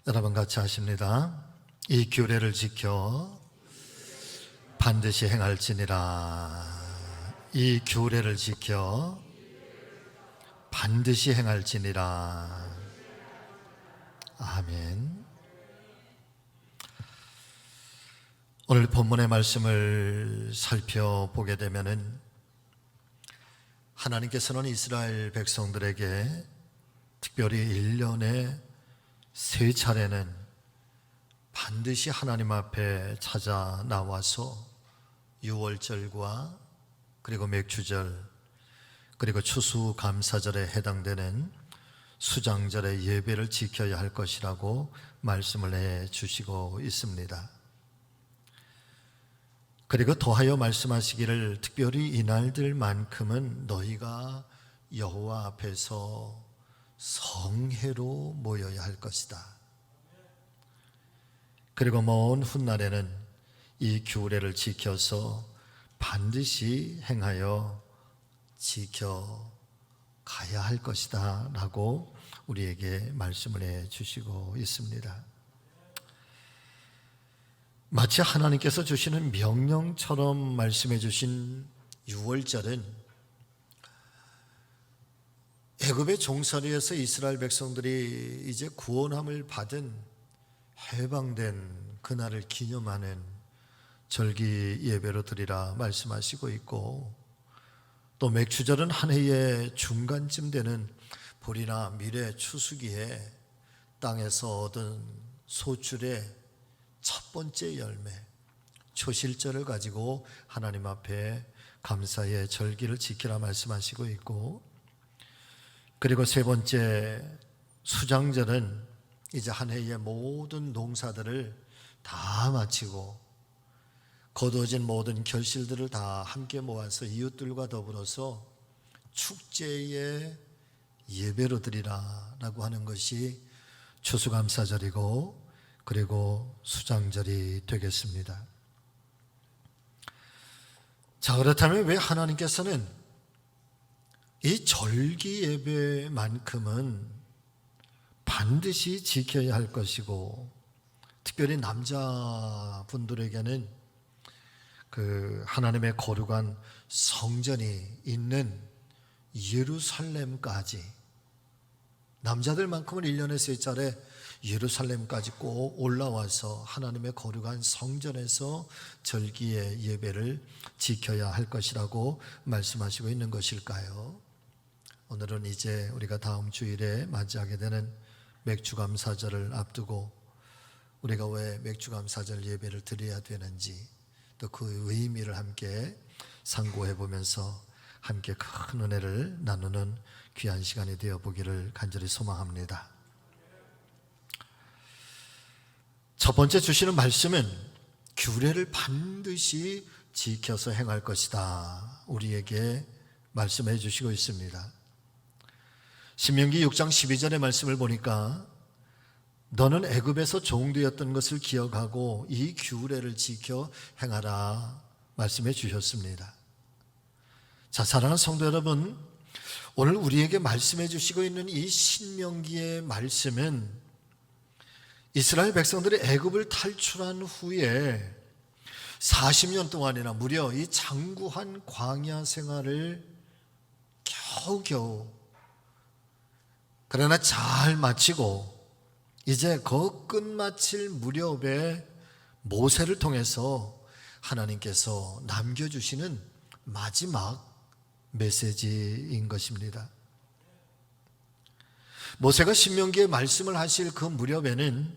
여러분 같이 하십니다. 이 규례를 지켜 반드시 행할지니라. 이 규례를 지켜 반드시 행할지니라. 아멘. 오늘 본문의 말씀을 살펴보게 되면은 하나님께서는 이스라엘 백성들에게 특별히 1년에 3차례는 반드시 하나님 앞에 찾아 나와서 유월절과 그리고 맥주절 그리고 추수감사절에 해당되는 수장절의 예배를 지켜야 할 것이라고 말씀을 해 주시고 있습니다. 그리고 더하여 말씀하시기를 특별히 이날들만큼은 너희가 여호와 앞에서 성회로 모여야 할 것이다. 그리고 먼 훗날에는 이 규례를 지켜서 반드시 행하여 지켜가야 할 것이다 라고 우리에게 말씀을 해 주시고 있습니다. 마치 하나님께서 주시는 명령처럼 말씀해 주신 유월절은 애굽의 종살이에서 이스라엘 백성들이 이제 구원함을 받은 해방된 그날을 기념하는 절기 예배로 드리라 말씀하시고 있고, 또 맥주절은 한 해의 중간쯤 되는 보리나 밀의 추수기에 땅에서 얻은 소출의 첫 번째 열매 초실절을 가지고 하나님 앞에 감사의 절기를 지키라 말씀하시고 있고, 그리고 세 번째 수장절은 이제 한 해의 모든 농사들을 다 마치고 거두어진 모든 결실들을 다 함께 모아서 이웃들과 더불어서 축제의 예배로 드리라 라고 하는 것이 추수감사절이고 그리고 수장절이 되겠습니다. 자, 그렇다면 왜 하나님께서는 이 절기 예배만큼은 반드시 지켜야 할 것이고, 특별히 남자분들에게는 그 하나님의 거룩한 성전이 있는 예루살렘까지, 남자들만큼은 1년에 3차례 예루살렘까지 꼭 올라와서 하나님의 거룩한 성전에서 절기의 예배를 지켜야 할 것이라고 말씀하시고 있는 것일까요? 오늘은 이제 우리가 다음 주일에 맞이하게 되는 맥주감사절을 앞두고 우리가 왜 맥주감사절 예배를 드려야 되는지, 또 그 의미를 함께 상고해 보면서 함께 큰 은혜를 나누는 귀한 시간이 되어 보기를 간절히 소망합니다. 첫 번째 주시는 말씀은 규례를 반드시 지켜서 행할 것이다, 우리에게 말씀해 주시고 있습니다. 신명기 6장 12절의 말씀을 보니까 너는 애굽에서 종되었던 것을 기억하고 이 규례를 지켜 행하라 말씀해 주셨습니다. 자, 사랑하는 성도 여러분, 오늘 우리에게 말씀해 주시고 있는 이 신명기의 말씀은 이스라엘 백성들이 애굽을 탈출한 후에 40년 동안이나 무려 이 장구한 광야 생활을 겨우겨우 그러나 잘 마치고 이제 그 끝마칠 무렵에 모세를 통해서 하나님께서 남겨주시는 마지막 메시지인 것입니다. 모세가 신명기에 말씀을 하실 그 무렵에는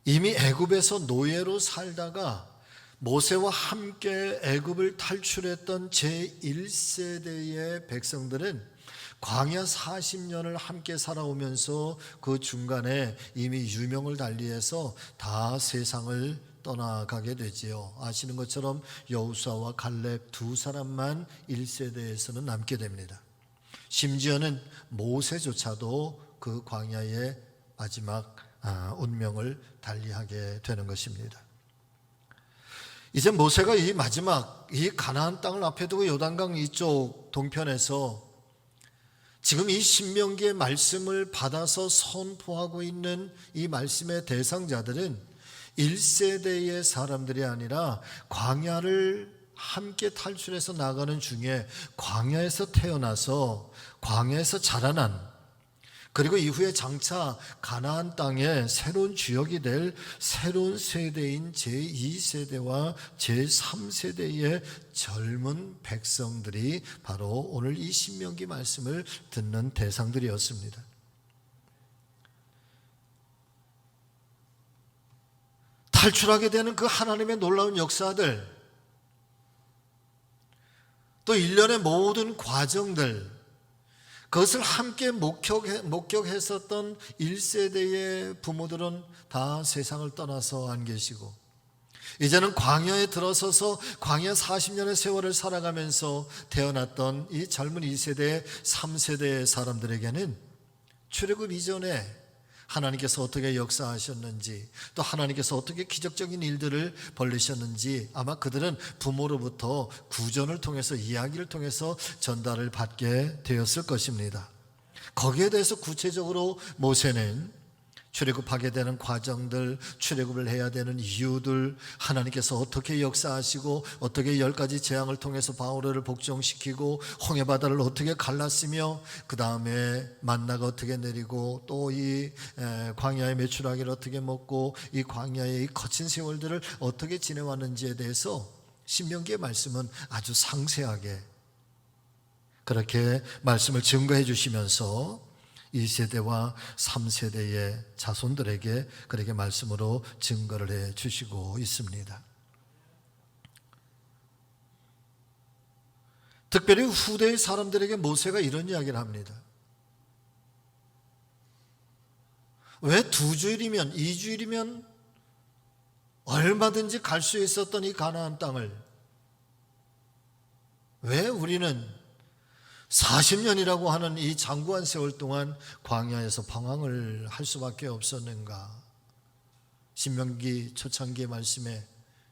이미 애굽에서 노예로 살다가 모세와 함께 애굽을 탈출했던 제1세대의 백성들은 광야 40년을 함께 살아오면서 그 중간에 이미 유명을 달리해서 다 세상을 떠나가게 되지요. 아시는 것처럼 여호수아와 갈렙 두 사람만 1세대에서는 남게 됩니다. 심지어는 모세조차도 그 광야의 마지막 운명을 달리하게 되는 것입니다. 이제 모세가 이 마지막 이 가나안 땅을 앞에 두고 요단강 이쪽 동편에서 지금 이 신명기의 말씀을 받아서 선포하고 있는 이 말씀의 대상자들은 1세대의 사람들이 아니라 광야를 함께 탈출해서 나가는 중에 광야에서 태어나서 광야에서 자라난, 그리고 이후에 장차 가나안 땅의 새로운 주역이 될 새로운 세대인 제2세대와 제3세대의 젊은 백성들이 바로 오늘 이 신명기 말씀을 듣는 대상들이었습니다. 탈출하게 되는 그 하나님의 놀라운 역사들, 또 일련의 모든 과정들, 그것을 함께 목격했었던 1세대의 부모들은 다 세상을 떠나서 안 계시고, 이제는 광야에 들어서서 광야 40년의 세월을 살아가면서 태어났던 이 젊은 2세대, 3세대의 사람들에게는 출애굽 이전에 하나님께서 어떻게 역사하셨는지, 또 하나님께서 어떻게 기적적인 일들을 벌리셨는지 아마 그들은 부모로부터 구전을 통해서, 이야기를 통해서 전달을 받게 되었을 것입니다. 거기에 대해서 구체적으로 모세는 출애굽하게 되는 과정들, 출애굽을 해야 되는 이유들, 하나님께서 어떻게 역사하시고 어떻게 10가지 재앙을 통해서 바오를 복종시키고 홍해바다를 어떻게 갈랐으며 그 다음에 만나가 어떻게 내리고 또 이 광야의 메추라기를 어떻게 먹고 이 광야의 이 거친 세월들을 어떻게 지내왔는지에 대해서 신명기의 말씀은 아주 상세하게 그렇게 말씀을 증거해 주시면서 2세대와 3세대의 자손들에게 그렇게 말씀으로 증거를 해 주시고 있습니다. 특별히 후대의 사람들에게 모세가 이런 이야기를 합니다. 왜 2주일이면 2주일이면 얼마든지 갈 수 있었던 이 가나안 땅을 왜 우리는 40년이라고 하는 이 장구한 세월 동안 광야에서 방황을 할 수밖에 없었는가? 신명기 초창기의 말씀에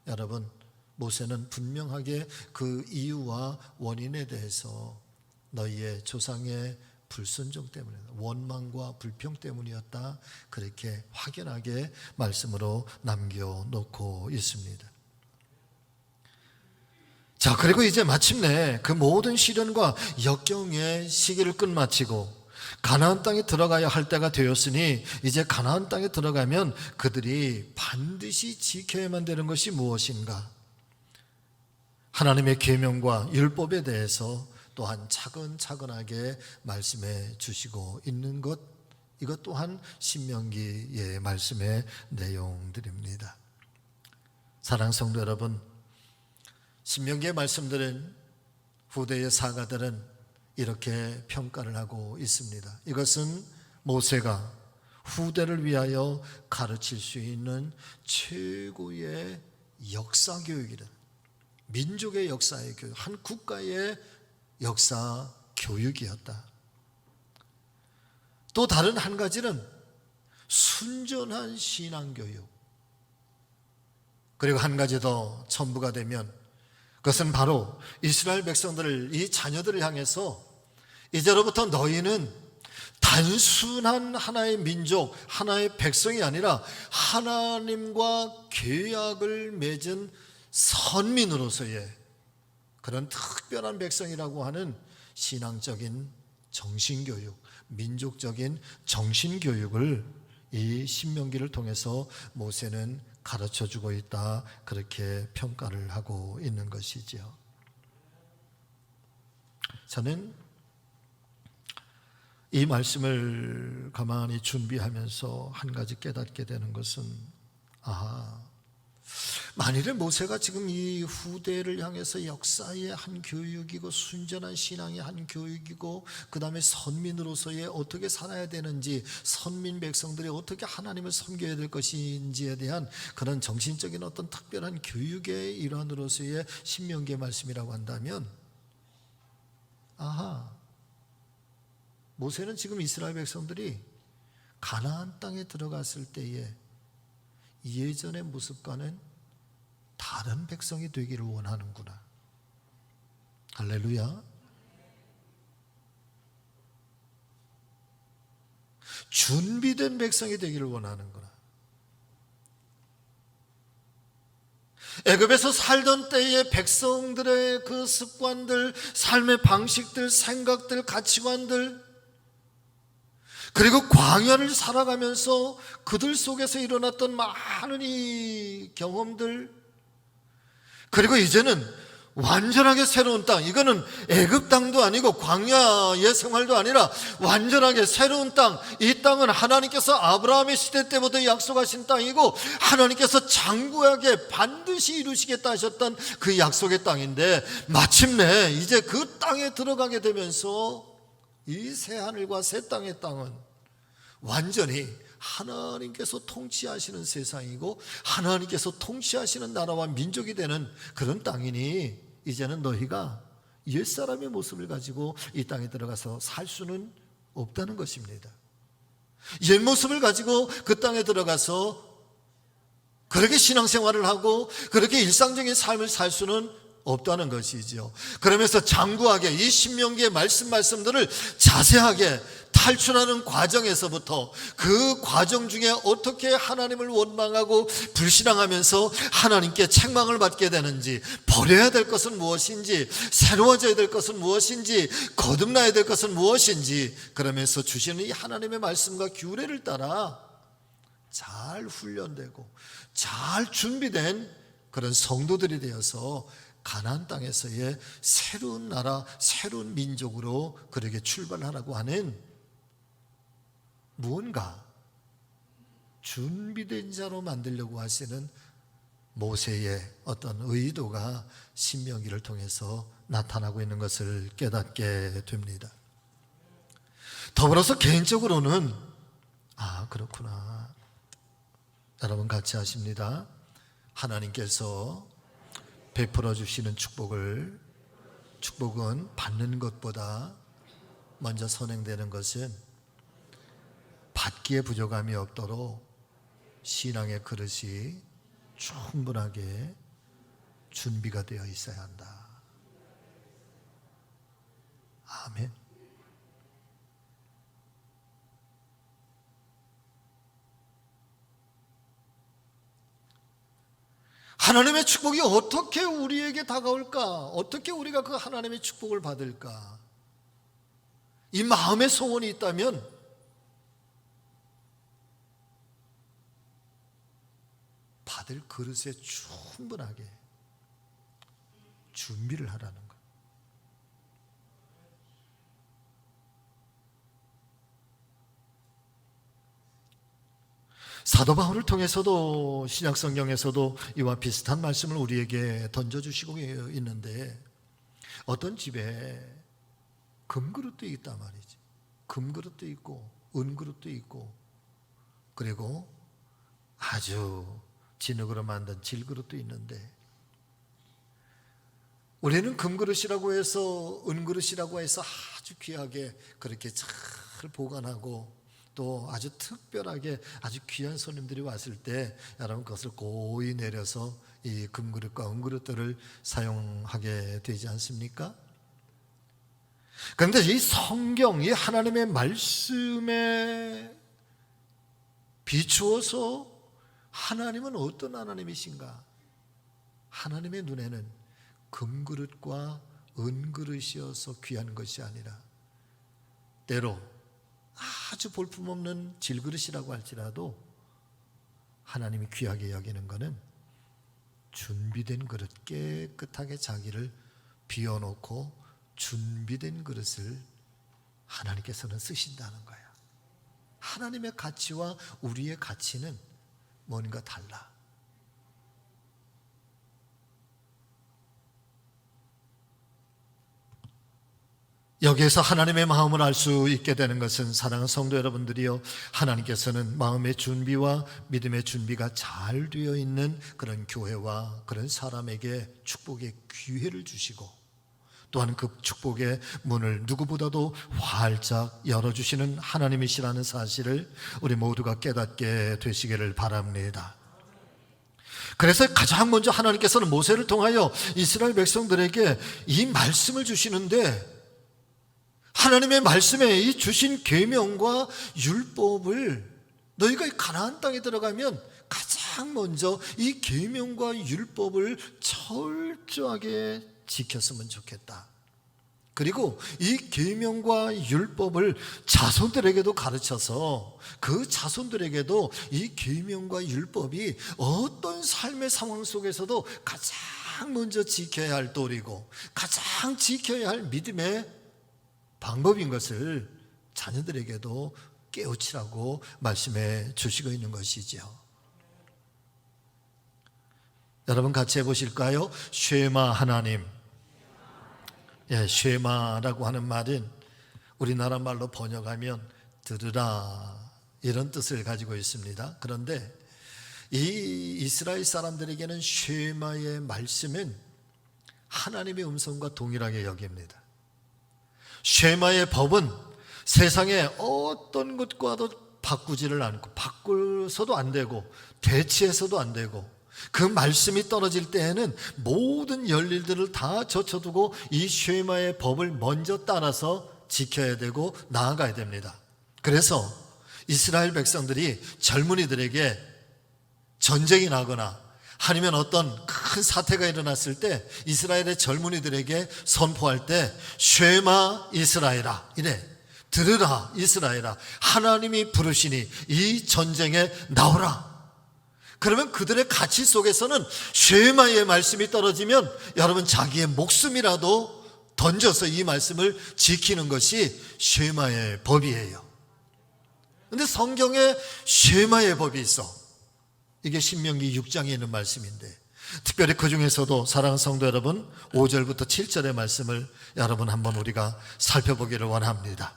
여러분, 모세는 분명하게 그 이유와 원인에 대해서 너희의 조상의 불순종 때문에, 원망과 불평 때문이었다, 그렇게 확연하게 말씀으로 남겨놓고 있습니다. 자, 그리고 이제 마침내 그 모든 시련과 역경의 시기를 끝마치고 가나안 땅에 들어가야 할 때가 되었으니 이제 가나안 땅에 들어가면 그들이 반드시 지켜야만 되는 것이 무엇인가? 하나님의 계명과 율법에 대해서 또한 차근차근하게 말씀해 주시고 있는 것, 이것 또한 신명기의 말씀의 내용들입니다. 사랑하는 성도 여러분, 신명기의 말씀들은 후대의 사가들은 이렇게 평가를 하고 있습니다. 이것은 모세가 후대를 위하여 가르칠 수 있는 최고의 역사 교육이다. 민족의 역사의 교육, 한 국가의 역사 교육이었다. 또 다른 한 가지는 순전한 신앙 교육, 그리고 한 가지 더 첨부가 되면 그것은 바로 이스라엘 백성들을, 이 자녀들을 향해서 이제로부터 너희는 단순한 하나의 민족, 하나의 백성이 아니라 하나님과 계약을 맺은 선민으로서의 그런 특별한 백성이라고 하는 신앙적인 정신교육, 민족적인 정신교육을 이 신명기를 통해서 모세는 가르쳐주고 있다, 그렇게 평가를 하고 있는 것이지요. 저는 이 말씀을 가만히 준비하면서 한 가지 깨닫게 되는 것은, 만일에 모세가 지금 이 후대를 향해서 역사의 한 교육이고 순전한 신앙의 한 교육이고 그 다음에 선민으로서의 어떻게 살아야 되는지, 선민 백성들이 어떻게 하나님을 섬겨야 될 것인지에 대한 그런 정신적인 어떤 특별한 교육의 일환으로서의 신명기의 말씀이라고 한다면, 모세는 지금 이스라엘 백성들이 가나안 땅에 들어갔을 때에 예전의 모습과는 다른 백성이 되기를 원하는구나. 할렐루야. 준비된 백성이 되기를 원하는구나. 애굽에서 살던 때의 백성들의 그 습관들, 삶의 방식들, 생각들, 가치관들, 그리고 광야를 살아가면서 그들 속에서 일어났던 많은 이 경험들, 그리고 이제는 완전하게 새로운 땅, 이거는 애굽 땅도 아니고 광야의 생활도 아니라 완전하게 새로운 땅, 이 땅은 하나님께서 아브라함의 시대 때부터 약속하신 땅이고 하나님께서 장구하게 반드시 이루시겠다 하셨던 그 약속의 땅인데, 마침내 이제 그 땅에 들어가게 되면서 이 새하늘과 새 땅의 땅은 완전히 하나님께서 통치하시는 세상이고 하나님께서 통치하시는 나라와 민족이 되는 그런 땅이니, 이제는 너희가 옛사람의 모습을 가지고 이 땅에 들어가서 살 수는 없다는 것입니다. 옛 모습을 가지고 그 땅에 들어가서 그렇게 신앙생활을 하고 그렇게 일상적인 삶을 살 수는 없다는 것이죠. 그러면서 장구하게 이 신명기의 말씀들을 자세하게 탈출하는 과정에서부터 그 과정 중에 어떻게 하나님을 원망하고 불신앙하면서 하나님께 책망을 받게 되는지, 버려야 될 것은 무엇인지, 새로워져야 될 것은 무엇인지, 거듭나야 될 것은 무엇인지, 그러면서 주시는 이 하나님의 말씀과 규례를 따라 잘 훈련되고 잘 준비된 그런 성도들이 되어서 가나안 땅에서의 새로운 나라, 새로운 민족으로 그렇게 출발하라고 하는 무언가 준비된 자로 만들려고 하시는 모세의 어떤 의도가 신명기를 통해서 나타나고 있는 것을 깨닫게 됩니다. 더불어서 개인적으로는 그렇구나, 여러분 같이 하십니다. 하나님께서 베풀어 주시는 축복은 받는 것보다 먼저 선행되는 것은 받기에 부족함이 없도록 신앙의 그릇이 충분하게 준비가 되어 있어야 한다. 아멘. 하나님의 축복이 어떻게 우리에게 다가올까? 어떻게 우리가 그 하나님의 축복을 받을까? 이 마음의 소원이 있다면 받을 그릇에 충분하게 준비를 하라는 것. 사도 바울을 통해서도 신약 성경에서도 이와 비슷한 말씀을 우리에게 던져주시고 있는데, 어떤 집에 금그릇도 있단 말이지. 금그릇도 있고 은그릇도 있고, 그리고 아주 진흙으로 만든 질그릇도 있는데, 우리는 금그릇이라고 해서 은그릇이라고 해서 아주 귀하게 그렇게 잘 보관하고, 또 아주 특별하게 아주 귀한 손님들이 왔을 때 여러분 그것을 고이 내려서 이 금그릇과 은그릇들을 사용하게 되지 않습니까? 그런데 이 성경, 이 하나님의 말씀에 비추어서 하나님은 어떤 하나님이신가? 하나님의 눈에는 금그릇과 은그릇이어서 귀한 것이 아니라, 때로 아주 볼품없는 질그릇이라고 할지라도 하나님이 귀하게 여기는 것은 준비된 그릇, 깨끗하게 자기를 비워놓고 준비된 그릇을 하나님께서는 쓰신다는 거야. 하나님의 가치와 우리의 가치는 뭔가 달라. 여기에서 하나님의 마음을 알 수 있게 되는 것은, 사랑하는 성도 여러분들이요, 하나님께서는 마음의 준비와 믿음의 준비가 잘 되어 있는 그런 교회와 그런 사람에게 축복의 기회를 주시고, 또한 그 축복의 문을 누구보다도 활짝 열어주시는 하나님이시라는 사실을 우리 모두가 깨닫게 되시기를 바랍니다. 그래서 가장 먼저 하나님께서는 모세를 통하여 이스라엘 백성들에게 이 말씀을 주시는데, 하나님의 말씀에 이 주신 계명과 율법을 너희가 가나안 땅에 들어가면 가장 먼저 이 계명과 율법을 철저하게 지켰으면 좋겠다. 그리고 이 계명과 율법을 자손들에게도 가르쳐서 그 자손들에게도 이 계명과 율법이 어떤 삶의 상황 속에서도 가장 먼저 지켜야 할 도리고 가장 지켜야 할 믿음의 방법인 것을 자녀들에게도 깨우치라고 말씀해 주시고 있는 것이죠. 여러분 같이 해보실까요? 쉐마 하나님. 쉐마라고 하는 말은 우리나라 말로 번역하면 들으라 이런 뜻을 가지고 있습니다. 그런데 이 이스라엘 사람들에게는 쉐마의 말씀은 하나님의 음성과 동일하게 여깁니다. 쉐마의 법은 세상에 어떤 것과도 바꾸지를 않고 바꾸서도 안 되고 대치해서도 안 되고 그 말씀이 떨어질 때에는 모든 열일들을 다 젖혀두고 이 쉐마의 법을 먼저 따라서 지켜야 되고 나아가야 됩니다. 그래서 이스라엘 백성들이 젊은이들에게 전쟁이 나거나 아니면 어떤 큰 사태가 일어났을 때 이스라엘의 젊은이들에게 선포할 때 쉐마 이스라엘아 이래, 들으라 이스라엘아, 하나님이 부르시니 이 전쟁에 나오라. 그러면 그들의 가치 속에서는 쉐마의 말씀이 떨어지면 여러분 자기의 목숨이라도 던져서 이 말씀을 지키는 것이 쉐마의 법이에요. 그런데 성경에 쉐마의 법이 있어. 이게 신명기 6장에 있는 말씀인데 특별히 그 중에서도 사랑하는 성도 여러분 5절부터 7절의 말씀을 여러분 한번 우리가 살펴보기를 원합니다.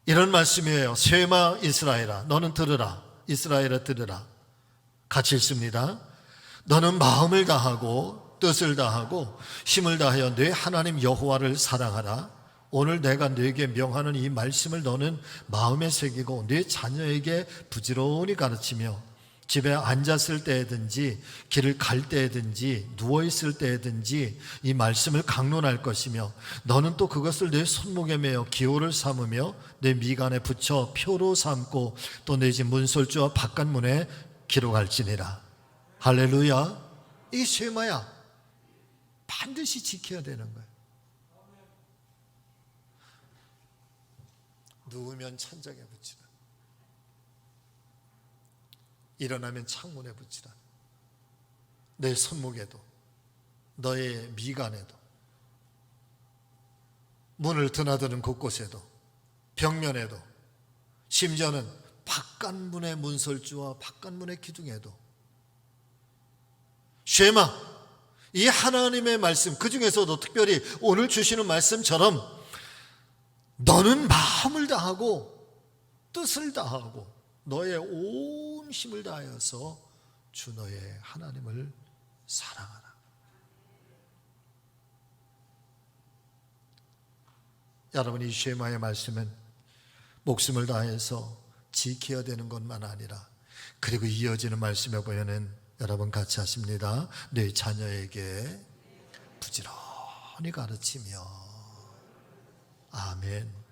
이런 말씀이에요. 쉐마 이스라엘아, 너는 들으라. 이스라엘아 들으라. 같이 읽습니다. 너는 마음을 다하고 뜻을 다하고 힘을 다하여 내 하나님 여호와를 사랑하라. 오늘 내가 네게 명하는 이 말씀을 너는 마음에 새기고 네 자녀에게 부지런히 가르치며 집에 앉았을 때든지 길을 갈 때든지 누워있을 때든지 이 말씀을 강론할 것이며 너는 또 그것을 내 손목에 매어 기호를 삼으며 내 미간에 붙여 표로 삼고 또 내 집 문설주와 바깥문에 기록할지니라. 할렐루야. 이게 쉐마야. 반드시 지켜야 되는 거예요. 누우면 천장에 붙이라. 일어나면 창문에 붙이라. 내 손목에도 너의 미간에도 문을 드나드는 곳곳에도 벽면에도 심지어는 바깥문의 문설주와 바깥문의 기둥에도 쉐마, 이 하나님의 말씀, 그 중에서도 특별히 오늘 주시는 말씀처럼 너는 마음을 다하고 뜻을 다하고 너의 온 힘을 다하여서 주 너의 하나님을 사랑하라. 여러분, 이 쉐마의 말씀은 목숨을 다해서 지켜야 되는 것만 아니라 그리고 이어지는 말씀에 보면은 여러분 같이 하십니다. 내 자녀에게 부지런히 가르치며. 아멘.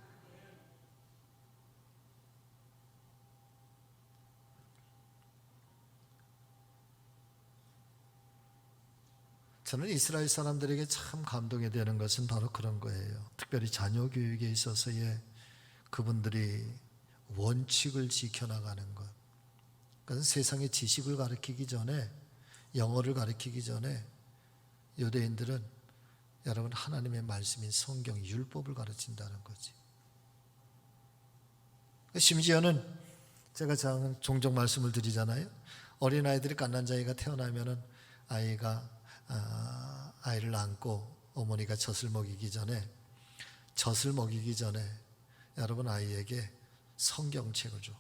저는 이스라엘 사람들에게 참 감동이 되는 것은 바로 그런 거예요. 특별히 자녀 교육에 있어서의 그분들이 원칙을 지켜나가는 것. 그것은 세상의 지식을 가르치기 전에, 영어를 가르치기 전에 유대인들은 여러분 하나님의 말씀인 성경, 율법을 가르친다는 거지. 심지어는 제가 종종 말씀을 드리잖아요. 어린아이들이 갓난자이가 태어나면은 아이를 안고 어머니가 젖을 먹이기 전에 여러분 아이에게 성경책을 줘.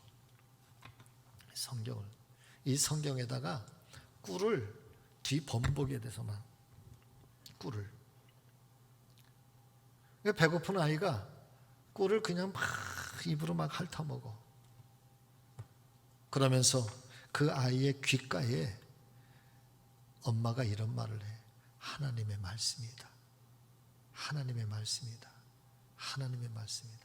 성경을. 이 성경에다가 꿀을 뒤 범벅에 대서만 꿀을. 배고픈 아이가 꿀을 그냥 막 입으로 막 핥아먹어. 그러면서 그 아이의 귓가에 엄마가 이런 말을 해. 하나님의 말씀이다. 하나님의 말씀이다. 하나님의 말씀이다.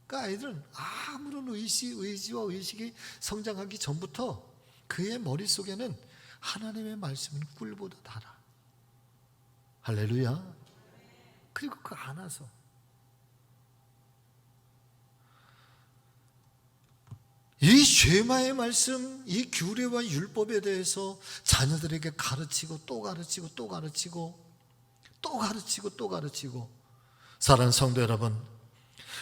그러니까 아이들은 아무런 의지와 의식이 성장하기 전부터 그의 머릿속에는 하나님의 말씀은 꿀보다 달아. 할렐루야. 그리고 그 안아서 이 쉐마의 말씀, 이 규례와 율법에 대해서 자녀들에게 가르치고 또 가르치고 또 가르치고 또 가르치고 또 가르치고. 사랑하는 성도 여러분,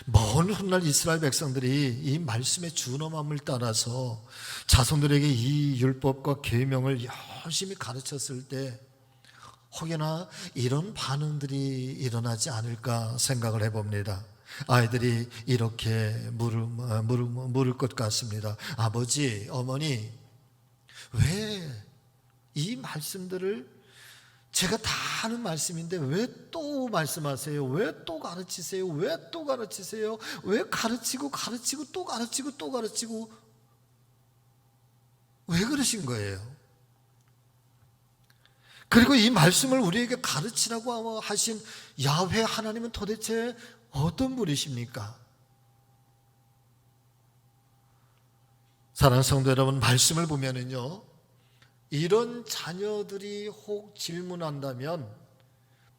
먼 훗날 이스라엘 백성들이 이 말씀의 준엄함을 따라서 자손들에게 이 율법과 계명을 열심히 가르쳤을 때 혹여나 이런 반응들이 일어나지 않을까 생각을 해봅니다. 아이들이 이렇게 물을 것 같습니다. 아버지, 어머니, 왜 이 말씀들을 제가 다 아는 말씀인데 왜 또 말씀하세요? 왜 또 가르치세요? 왜 또 가르치세요? 왜 가르치고 또 가르치고 또 가르치고 왜 그러신 거예요? 그리고 이 말씀을 우리에게 가르치라고 하신 야훼 하나님은 도대체 어떤 분이십니까? 사랑하는 성도 여러분, 말씀을 보면은요, 이런 자녀들이 혹 질문한다면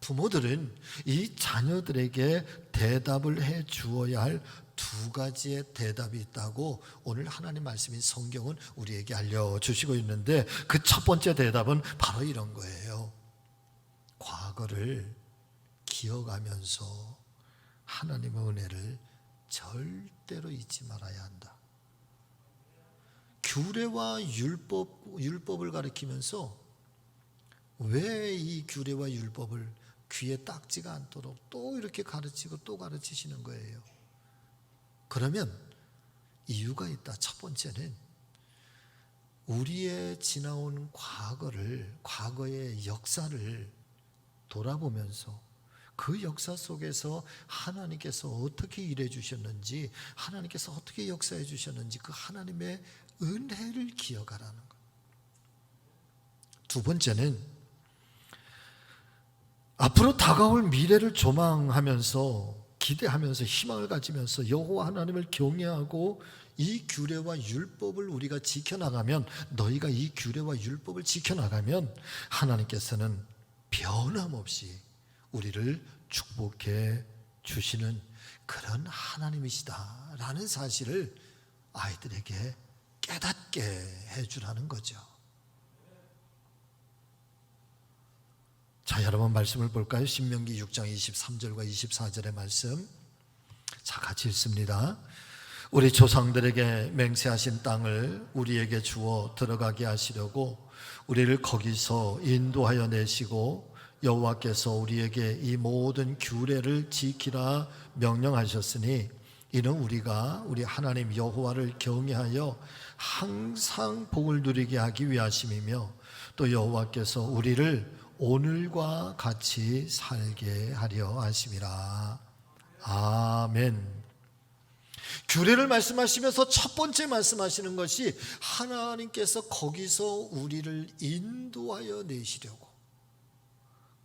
부모들은 이 자녀들에게 대답을 해 주어야 할 두 가지의 대답이 있다고 오늘 하나님 말씀인 성경은 우리에게 알려주시고 있는데, 그 첫 번째 대답은 바로 이런 거예요. 과거를 기억하면서 하나님의 은혜를 절대로 잊지 말아야 한다. 규례와 율법을 가리키면서 왜 이 규례와 율법을 귀에 딱지가 않도록 또 이렇게 가르치고 또 가르치시는 거예요? 그러면 이유가 있다. 첫 번째는 우리의 지나온 과거의 역사를 돌아보면서 그 역사 속에서 하나님께서 어떻게 일해 주셨는지, 하나님께서 어떻게 역사해 주셨는지 그 하나님의 은혜를 기억하라는 것. 두 번째는 앞으로 다가올 미래를 조망하면서, 기대하면서, 희망을 가지면서 여호와 하나님을 경외하고 이 규례와 율법을 우리가 지켜나가면, 너희가 이 규례와 율법을 지켜나가면 하나님께서는 변함없이 우리를 축복해 주시는 그런 하나님이시다라는 사실을 아이들에게 깨닫게 해주라는 거죠. 자, 여러분 말씀을 볼까요? 신명기 6장 23절과 24절의 말씀. 자, 같이 읽습니다. 우리 조상들에게 맹세하신 땅을 우리에게 주어 들어가게 하시려고 우리를 거기서 인도하여 내시고 여호와께서 우리에게 이 모든 규례를 지키라 명령하셨으니 이는 우리가 우리 하나님 여호와를 경외하여 항상 복을 누리게 하기 위하심이며 또 여호와께서 우리를 오늘과 같이 살게 하려 하심이라. 아멘. 규례를 말씀하시면서 첫 번째 말씀하시는 것이 하나님께서 거기서 우리를 인도하여 내시려고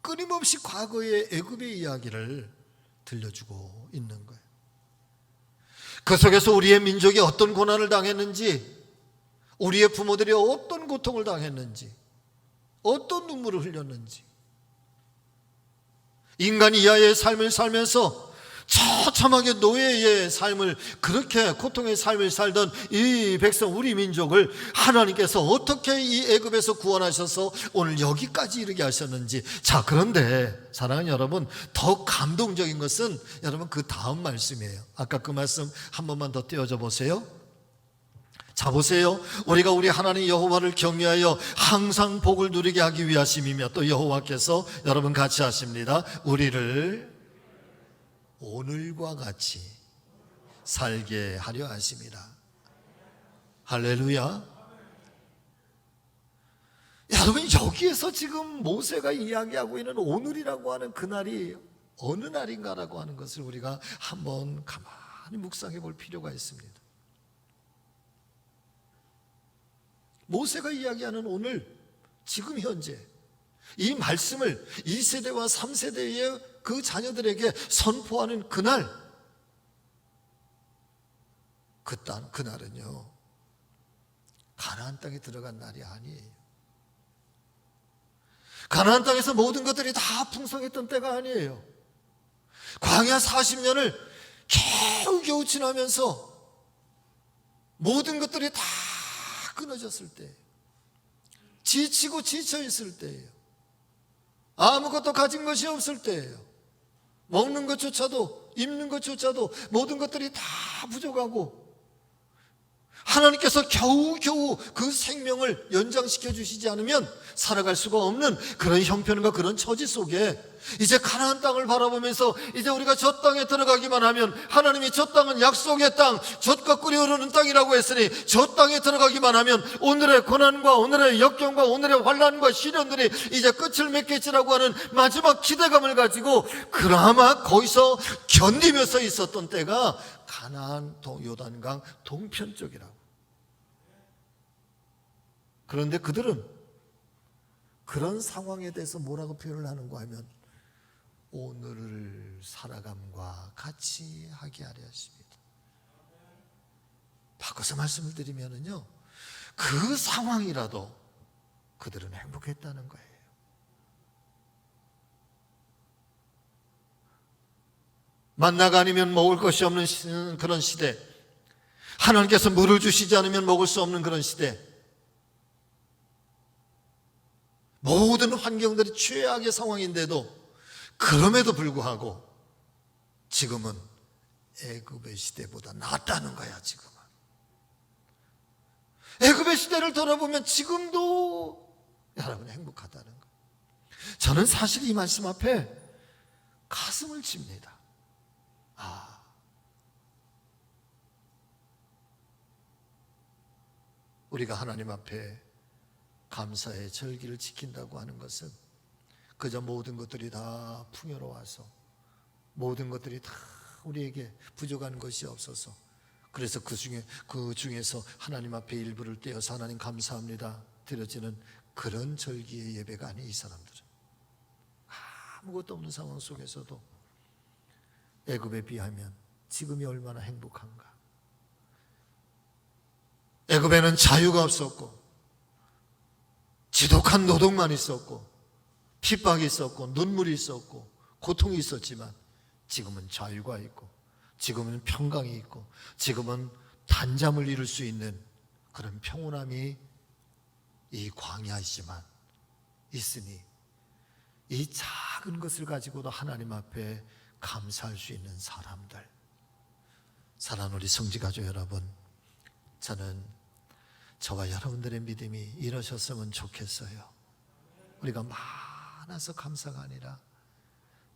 끊임없이 과거의 애굽의 이야기를 들려주고 있는 거예요. 그 속에서 우리의 민족이 어떤 고난을 당했는지, 우리의 부모들이 어떤 고통을 당했는지, 어떤 눈물을 흘렸는지, 인간 이하의 삶을 살면서 처참하게 노예의 삶을, 그렇게 고통의 삶을 살던 이 백성, 우리 민족을 하나님께서 어떻게 이 애굽에서 구원하셔서 오늘 여기까지 이르게 하셨는지. 자, 그런데 사랑하는 여러분, 더 감동적인 것은 여러분 그 다음 말씀이에요. 아까 그 말씀 한 번만 더 띄워줘 보세요. 자, 보세요. 우리가 우리 하나님 여호와를 경외하여 항상 복을 누리게 하기 위하심이며 또 여호와께서, 여러분 같이 하십니다, 우리를 오늘과 같이 살게 하려 하십니다. 할렐루야. 여러분, 여기에서 지금 모세가 이야기하고 있는 오늘이라고 하는 그날이 어느 날인가라고 하는 것을 우리가 한번 가만히 묵상해 볼 필요가 있습니다. 모세가 이야기하는 오늘, 지금 현재 이 말씀을 2세대와 3세대의 그 자녀들에게 선포하는 그날, 그날은요, 가나안 땅에 들어간 날이 아니에요. 가나안 땅에서 모든 것들이 다 풍성했던 때가 아니에요. 광야 40년을 겨우겨우 지나면서 모든 것들이 다 끊어졌을 때, 지치고 지쳐 있을 때예요. 아무것도 가진 것이 없을 때예요. 먹는 것조차도, 입는 것조차도 모든 것들이 다 부족하고, 하나님께서 겨우겨우 그 생명을 연장시켜 주시지 않으면 살아갈 수가 없는 그런 형편과 그런 처지 속에 이제 가나안 땅을 바라보면서 이제 우리가 저 땅에 들어가기만 하면, 하나님이 저 땅은 약속의 땅, 젖과 꿀이 흐르는 땅이라고 했으니 저 땅에 들어가기만 하면 오늘의 고난과 오늘의 역경과 오늘의 환난과 시련들이 이제 끝을 맺겠지라고 하는 마지막 기대감을 가지고 그나마 거기서 견디면서 있었던 때가 가나안 요단강 동편 쪽이라고. 그런데 그들은 그런 상황에 대해서 뭐라고 표현을 하는가 하면, 오늘을 살아감과 같이 하게 하려 하십니다. 바꿔서 말씀을 드리면은요, 그 상황이라도 그들은 행복했다는 거예요. 만나가 아니면 먹을 것이 없는 그런 시대, 하나님께서 물을 주시지 않으면 먹을 수 없는 그런 시대, 모든 환경들이 최악의 상황인데도 그럼에도 불구하고 지금은 애굽의 시대보다 낫다는 거야. 지금은 애굽의 시대를 돌아보면 지금도 여러분 행복하다는 거. 저는 사실 이 말씀 앞에 가슴을 칩니다. 우리가 하나님 앞에 감사의 절기를 지킨다고 하는 것은 그저 모든 것들이 다 풍요로워서, 모든 것들이 다 우리에게 부족한 것이 없어서, 그래서 그 중에서 하나님 앞에 일부를 떼어서 하나님 감사합니다 드려지는 그런 절기의 예배가 아니, 이 사람들은 아무것도 없는 상황 속에서도 애굽에 비하면 지금이 얼마나 행복한가. 애굽에는 자유가 없었고, 지독한 노동만 있었고, 핍박이 있었고, 눈물이 있었고, 고통이 있었지만 지금은 자유가 있고, 지금은 평강이 있고, 지금은 단잠을 이룰 수 있는 그런 평온함이 이 광야이지만 있으니, 이 작은 것을 가지고도 하나님 앞에 감사할 수 있는 사람들, 사랑하는 우리 성지가족 여러분, 저는 저와 여러분들의 믿음이 이러셨으면 좋겠어요. 우리가 많아서 감사가 아니라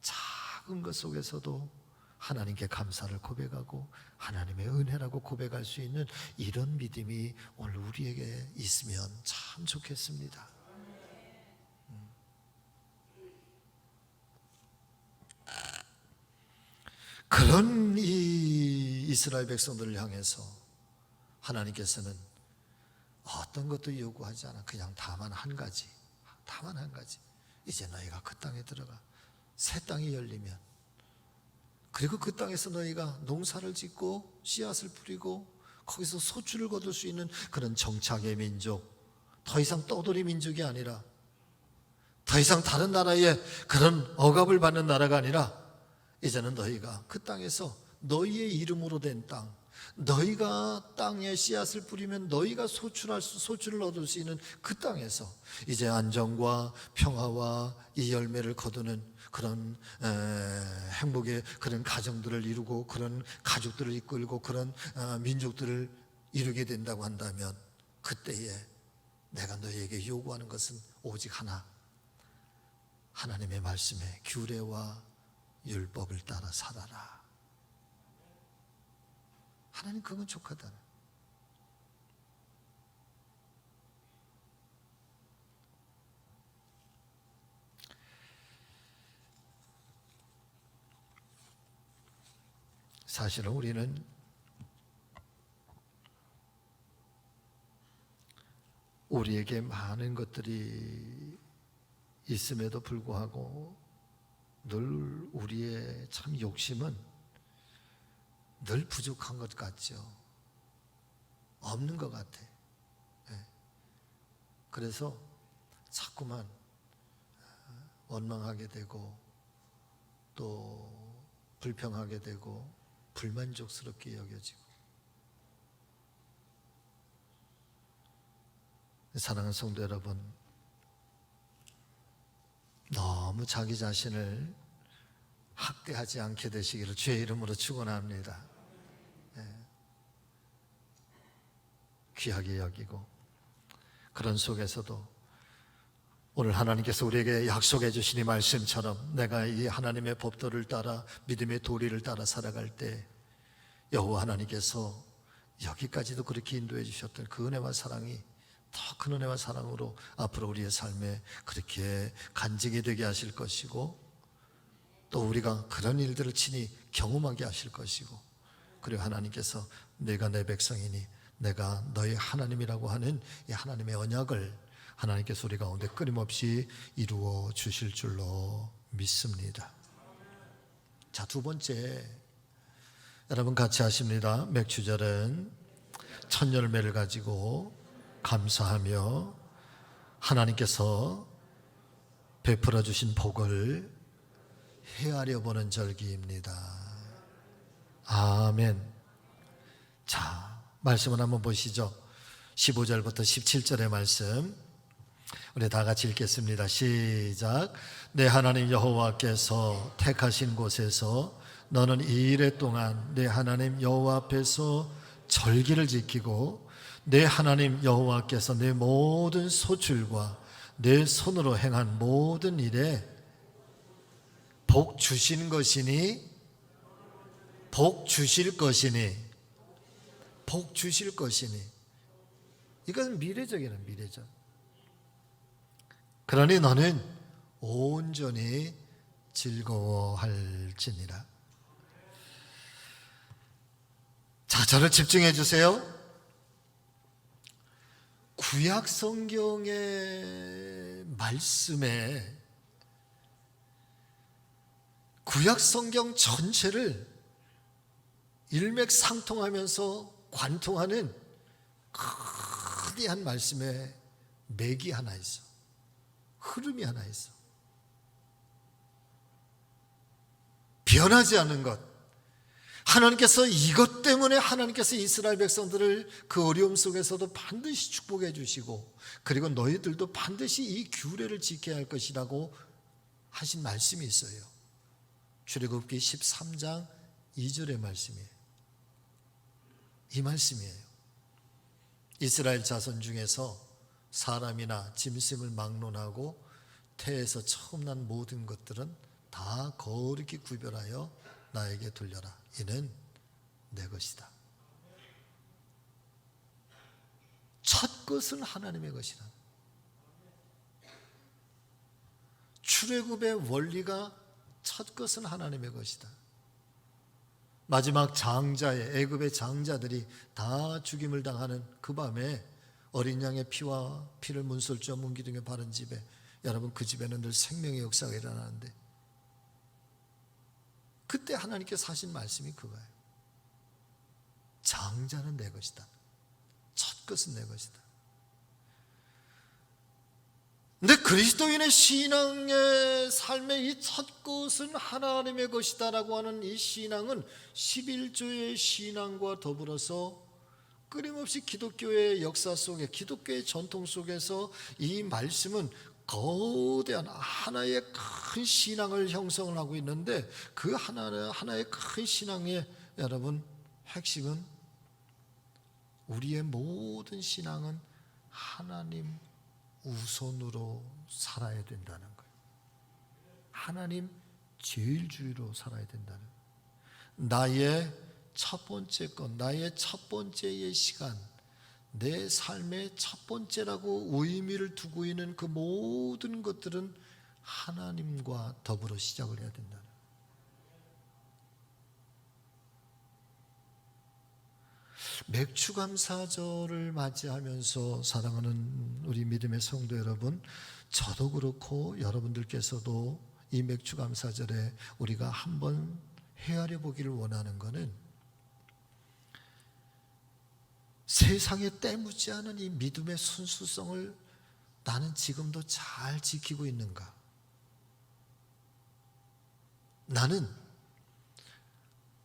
작은 것 속에서도 하나님께 감사를 고백하고 하나님의 은혜라고 고백할 수 있는 이런 믿음이 오늘 우리에게 있으면 참 좋겠습니다. 그런 이 이스라엘 백성들을 향해서 하나님께서는 어떤 것도 요구하지 않아. 그냥 다만 한 가지, 이제 너희가 그 땅에 들어가 새 땅이 열리면, 그리고 그 땅에서 너희가 농사를 짓고 씨앗을 뿌리고 거기서 소출을 거둘 수 있는 그런 정착의 민족, 더 이상 떠돌이 민족이 아니라, 더 이상 다른 나라의 그런 억압을 받는 나라가 아니라, 이제는 너희가 그 땅에서 너희의 이름으로 된 땅, 너희가 땅에 씨앗을 뿌리면 너희가 소출을 얻을 수 있는 그 땅에서 이제 안정과 평화와 이 열매를 거두는 그런 행복의 그런 가정들을 이루고, 그런 가족들을 이끌고, 그런 민족들을 이루게 된다고 한다면, 그때에 내가 너희에게 요구하는 것은 오직 하나, 하나님의 말씀에 규례와 율법을 따라 살아라. 하나님 그건 족하다는. 사실은 우리는 우리에게 많은 것들이 있음에도 불구하고 늘 우리의 참 욕심은 늘 부족한 것 같죠. 없는 것 같아. 예. 그래서 자꾸만 원망하게 되고 또 불평하게 되고 불만족스럽게 여겨지고. 사랑하는 성도 여러분, 너무 자기 자신을 학대하지 않게 되시기를 주의 이름으로 축원합니다. 귀하게 여기고, 그런 속에서도 오늘 하나님께서 우리에게 약속해 주신 이 말씀처럼 내가 이 하나님의 법도를 따라 믿음의 도리를 따라 살아갈 때 여호와 하나님께서 여기까지도 그렇게 인도해 주셨던 그 은혜와 사랑이 더 큰 은혜와 사랑으로 앞으로 우리의 삶에 그렇게 간증이 되게 하실 것이고, 또 우리가 그런 일들을 친히 경험하게 하실 것이고, 그리고 하나님께서 내가 내 백성이니 내가 너희 하나님이라고 하는 이 하나님의 언약을 하나님께서 우리 가운데 끊임없이 이루어 주실 줄로 믿습니다. 자, 두 번째, 여러분 같이 하십니다. 맥주절은 첫 열매를 가지고 감사하며 하나님께서 베풀어 주신 복을 헤아려 보는 절기입니다. 아멘. 자, 말씀을 한번 보시죠. 15절부터 17절의 말씀 우리 다 같이 읽겠습니다. 시작. 내 하나님 여호와께서 택하신 곳에서 너는 이 일해 동안 내 하나님 여호와 앞에서 절기를 지키고 내 하나님 여호와께서 내 모든 소출과 내 손으로 행한 모든 일에 복 주신 것이니, 복 주실 것이니, 복 주실 것이니. 이것은 미래적이라, 미래적. 그러니 너는 온전히 즐거워할지니라. 자, 저를 집중해 주세요. 구약 성경의 말씀에 구약 성경 전체를 일맥상통하면서 관통하는 거대한 말씀의 맥이 하나 있어. 흐름이 하나 있어. 변하지 않는 것. 하나님께서 이것 때문에 하나님께서 이스라엘 백성들을 그 어려움 속에서도 반드시 축복해 주시고, 그리고 너희들도 반드시 이 규례를 지켜야 할 것이라고 하신 말씀이 있어요. 출애굽기 13장 2절의 말씀이에요. 이 말씀이에요. 이스라엘 자손 중에서 사람이나 짐승을 막론하고 태에서 처음 난 모든 것들은 다 거룩히 구별하여 나에게 돌려라. 이는 내 것이다. 첫 것은 하나님의 것이다. 출애굽의 원리가 첫 것은 하나님의 것이다. 마지막 장자의 애굽의 장자들이 다 죽임을 당하는 그 밤에 어린 양의 피와 피를 문설주와 문기둥에 바른 집에, 여러분 그 집에는 늘 생명의 역사가 일어나는데, 그때 하나님께서 하신 말씀이 그거예요. 장자는 내 것이다. 첫 것은 내 것이다. 근데 그리스도인의 신앙의 삶의 이 첫 것은 하나님의 것이다라고 하는 이 신앙은 11조의 신앙과 더불어서 끊임없이 기독교의 역사 속에, 기독교의 전통 속에서 이 말씀은 거대한 하나의 큰 신앙을 형성을 하고 있는데, 그 하나의 큰 신앙의 여러분 핵심은 우리의 모든 신앙은 하나님 우선으로 살아야 된다는 거예요. 하나님 제일주의로 살아야 된다는 거예요. 나의 첫 번째 것, 나의 첫 번째의 시간, 내 삶의 첫 번째라고 의미를 두고 있는 그 모든 것들은 하나님과 더불어 시작을 해야 된다는 거예요. 맥주감사절을 맞이하면서 사랑하는 우리 믿음의 성도 여러분, 저도 그렇고 여러분들께서도 이 맥주감사절에 우리가 한번 헤아려 보기를 원하는 것은, 세상에 때묻지 않은 이 믿음의 순수성을 나는 지금도 잘 지키고 있는가? 나는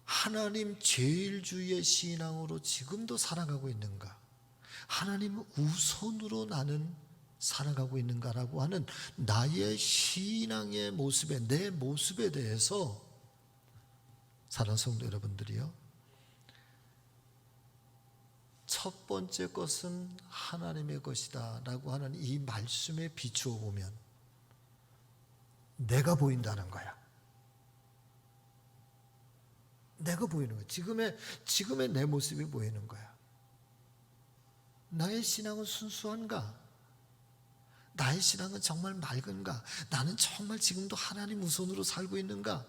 하나님 제일주의 신앙으로 지금도 살아가고 있는가? 하나님 우선으로 나는 살아가고 있는가라고 하는 나의 신앙의 모습에, 내 모습에 대해서 사랑하는 성도 여러분들이요, 첫 번째 것은 하나님의 것이다 라고 하는 이 말씀에 비추어 보면 내가 보인다는 거야. 내가 보이는 거야. 지금의 내 모습이 보이는 거야. 나의 신앙은 순수한가? 나의 신앙은 정말 맑은가? 나는 정말 지금도 하나님 우선으로 살고 있는가?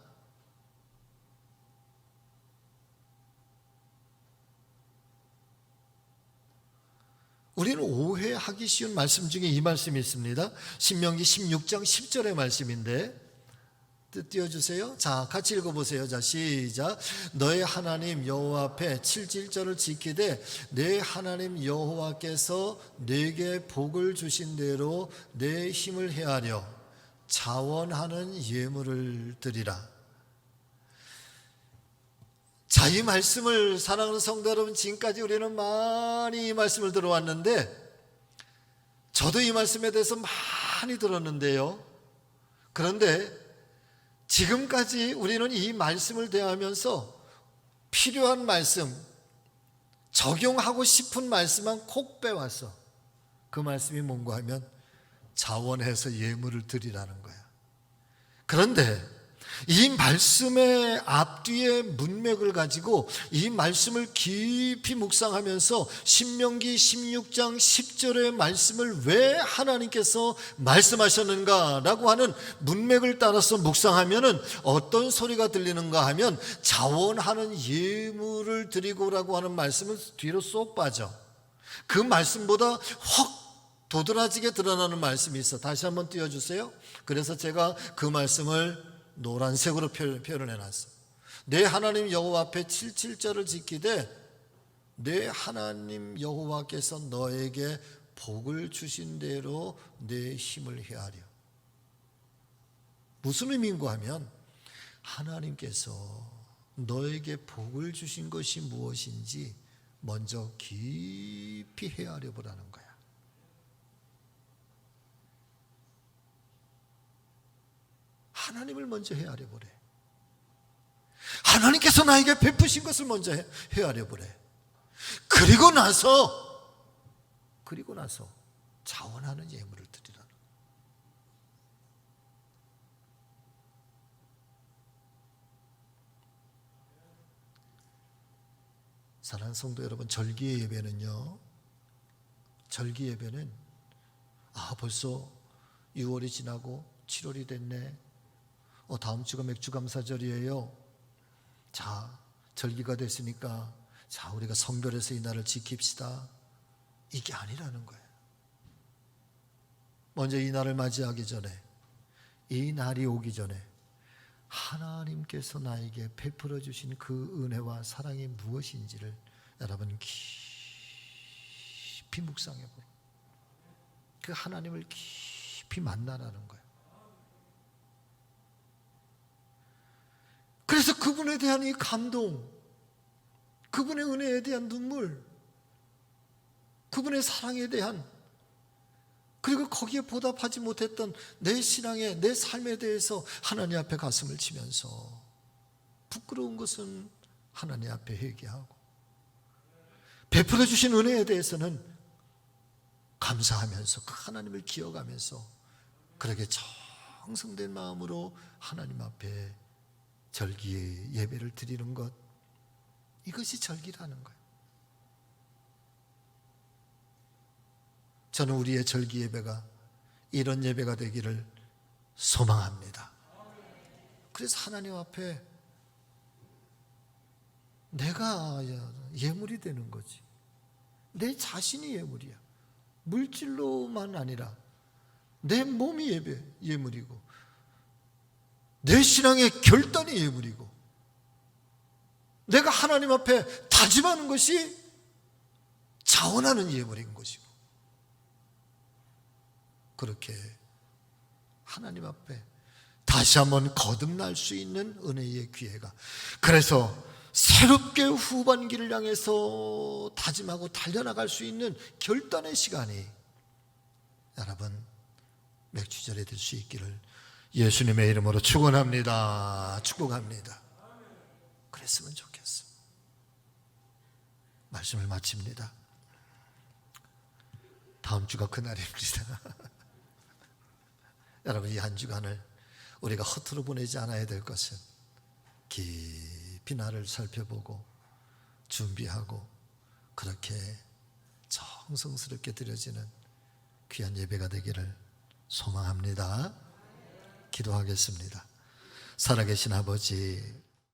우리는 오해하기 쉬운 말씀 중에 이 말씀이 있습니다. 신명기 16장 10절의 말씀인데, 띄워주세요. 자, 같이 읽어보세요. 자, 시작. 너의 하나님 여호와 앞에 7질절을 지키되 내 하나님 여호와께서 내게 복을 주신 대로 내 힘을 헤아려 자원하는 예물을 드리라. 자, 이 말씀을 사랑하는 성도 여러분, 지금까지 우리는 많이 이 말씀을 들어왔는데, 저도 이 말씀에 대해서 많이 들었는데요, 그런데 지금까지 우리는 이 말씀을 대하면서 필요한 말씀, 적용하고 싶은 말씀만 콕 빼왔어. 그 말씀이 뭔가 하면 자원해서 예물을 드리라는 거야. 그런데 이 말씀의 앞뒤의 문맥을 가지고 이 말씀을 깊이 묵상하면서 신명기 16장 10절의 말씀을 왜 하나님께서 말씀하셨는가라고 하는 문맥을 따라서 묵상하면은 어떤 소리가 들리는가 하면 자원하는 예물을 드리고라고 하는 말씀은 뒤로 쏙 빠져. 그 말씀보다 확 도드라지게 드러나는 말씀이 있어. 다시 한번 띄워주세요. 그래서 제가 그 말씀을 노란색으로 표현을 해놨어. 내 하나님 여호와 앞에 77절을 지키되 내 하나님 여호와께서 너에게 복을 주신 대로 내 힘을 헤아려. 무슨 의미인가 하면 하나님께서 너에게 복을 주신 것이 무엇인지 먼저 깊이 헤아려 보라는 거야. 하나님을 먼저 헤아려 보래. 하나님께서 나에게 베푸신 것을 먼저 헤아려 보래. 그리고 나서 자원하는 예물을 드리라는. 사랑하는 성도 여러분, 절기 예배는요, 벌써 6월이 지나고 7월이 됐네. 다음 주가 맥주감사절이에요. 자, 절기가 됐으니까 자, 우리가 성별해서 이 날을 지킵시다. 이게 아니라는 거예요. 먼저 이 날을 맞이하기 전에, 이 날이 오기 전에 하나님께서 나에게 베풀어 주신 그 은혜와 사랑이 무엇인지를 여러분 깊이 묵상해 보라. 그 하나님을 깊이 만나라는 거예요. 그래서 그분에 대한 이 감동, 그분의 은혜에 대한 눈물, 그분의 사랑에 대한, 그리고 거기에 보답하지 못했던 내 신앙에, 내 삶에 대해서 하나님 앞에 가슴을 치면서 부끄러운 것은 하나님 앞에 회개하고, 베풀어 주신 은혜에 대해서는 감사하면서 그 하나님을 기억하면서 그렇게 정성된 마음으로 하나님 앞에 절기의 예배를 드리는 것, 이것이 절기라는 거예요. 저는 우리의 절기 예배가 이런 예배가 되기를 소망합니다. 그래서 하나님 앞에 내가 예물이 되는 거지. 내 자신이 예물이야. 물질로만 아니라 내 몸이 예물이고, 내 신앙의 결단이 예물이고, 내가 하나님 앞에 다짐하는 것이 자원하는 예물인 것이고, 그렇게 하나님 앞에 다시 한번 거듭날 수 있는 은혜의 기회가, 그래서 새롭게 후반기를 향해서 다짐하고 달려나갈 수 있는 결단의 시간이 여러분 맥주절에 될 수 있기를 예수님의 이름으로 축원합니다. 축복합니다. 그랬으면 좋겠어. 말씀을 마칩니다. 다음 주가 그날입니다. 여러분, 이 한 주간을 우리가 허투루 보내지 않아야 될 것은 깊이 나를 살펴보고 준비하고 그렇게 정성스럽게 드려지는 귀한 예배가 되기를 소망합니다. 기도하겠습니다. 살아계신 아버지,